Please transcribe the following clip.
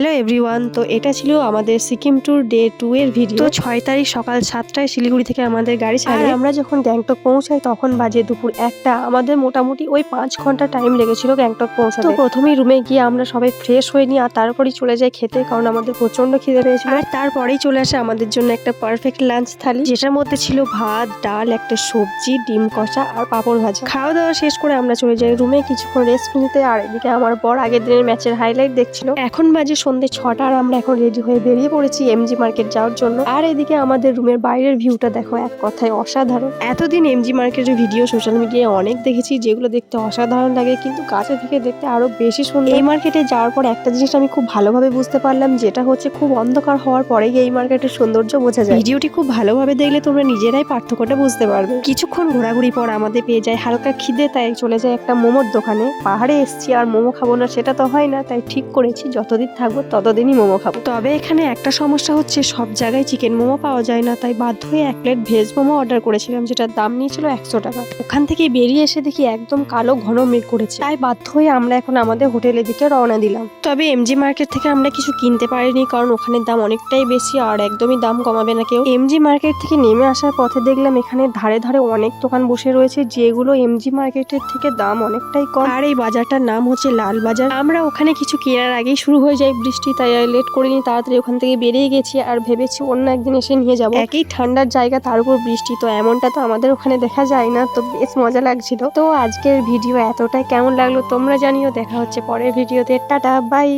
Hello everyone, তো এটা ছিল আমাদের সিকিম ট্যুর ডে 2 এর ভিডিও। তো 6 তারিখ সকাল 7টায় শিলিগুড়ি থেকে আমাদের গাড়ি ছাড়ে। আর আমরা যখন গ্যাংটক পৌঁছাই তখন বাজে দুপুর 1টা। আমাদের মোটামুটি ওই 5 ঘন্টা টাইম লেগেছিল গ্যাংটক পৌঁছাতে। তো প্রথমেই রুমে গিয়ে আমরা সবাই ফ্রেশ হয়ে নিই আর তারপরেই চলে যাই খেতে, কারণ আমাদের প্রচন্ড খিদে পেয়েছিল। আর তারপরেই চলে আসে আমাদের জন্য একটা পারফেক্ট লাঞ্চ থালি, যেটার মধ্যে ছিল ভাত, ডাল, একটা সবজি, ডিম কষা আর পাঁপড় ভাজা। খাওয়া দাওয়া শেষ করে আমরা চলে যাই রুমে কিছুক্ষণ রেস্ট নিতে। আর এদিকে আমার বর আগের দিনের ম্যাচের হাইলাইট দেখছিল। এখন বাজে সন্ধ্যে 6টা আর আমরা এখন রেডি হয়ে বেরিয়ে পড়েছি এমজি মার্কেট যাওয়ার জন্য। আর এদিকে আমাদের রুমের বাইরের ভিউটা দেখো, এক কথায় অসাধারণ। এতদিন এমজি মার্কেটের ভিডিও সোশ্যাল মিডিয়ায় অনেক দেখেছি যেগুলো দেখতে অসাধারণ লাগে, কিন্তু কাছে থেকে দেখতে আরো বেশি সুন্দর। এই মার্কেটে যাওয়ার পর একটা জিনিস আমি খুব ভালোভাবে বুঝতে পারলাম, যেটা হচ্ছে খুব অন্ধকার হওয়ার পরেই এই মার্কেটের সৌন্দর্য বোঝা যায়। ভিডিওটি খুব ভালোভাবে দেখলে তোমরা নিজেরাই পার্থক্যটা বুঝতে পারবে। কিছুক্ষণ ঘোরাঘুরি পর আমাদের পেয়ে যায় হালকা খিদে, তাই চলে যায় একটা মোমোর দোকানে। পাহাড়ে এসছি আর মোমো খাবো না সেটা তো হয় না, তাই ঠিক করেছি যতদিন থাকবো ততদিনই মোমো খাবো। তবে এখানে একটা সমস্যা হচ্ছে, সব জায়গায় চিকেন মোমো পাওয়া যায় না, তাই বাধ্য হয়ে 1 প্লেট ভেজ মোমো অর্ডার করেছিলাম, যেটার দাম নিয়েছিল 100 টাকা। ওখান থেকে বেরিয়ে এসে দেখি একদম কালো ঘন মেঘ করেছে, তাই বাধ্য হয়ে আমরা এখন আমাদের হোটেলের দিকে রওনা দিলাম। তবে এমজি মার্কেট থেকে আমরা কিছু কিনতে পারিনি, কারণ ওখানে দাম অনেকটাই বেশি আর একদমই দাম কমাবে না কেউ। এমজি মার্কেট থেকে নেমে আসার পথে দেখলাম এখানে ধারে ধারে অনেক দোকান বসে রয়েছে, যেগুলো এমজি মার্কেটের থেকে দাম অনেকটাই কম। আর এই বাজারটার নাম হচ্ছে লাল বাজার। আমরা ওখানে কিছু কেনার আগেই শুরু হয়ে যায় বৃষ্টি, তাই লেট করিনি, তাড়াতাড়ি ওখান থেকে বেরিয়ে গেছি আর ভেবেছি অন্য একদিন এসে নিয়ে যাবো। একই ঠান্ডার জায়গা তার উপর বৃষ্টি, তো এমনটা তো আমাদের ওখানে দেখা যায় না, তো বেশ মজা লাগছিল। তো আজকের ভিডিও এতটাই, কেমন লাগলো তোমরা জানিও। দেখা হচ্ছে পরের ভিডিওতে। Tata bye.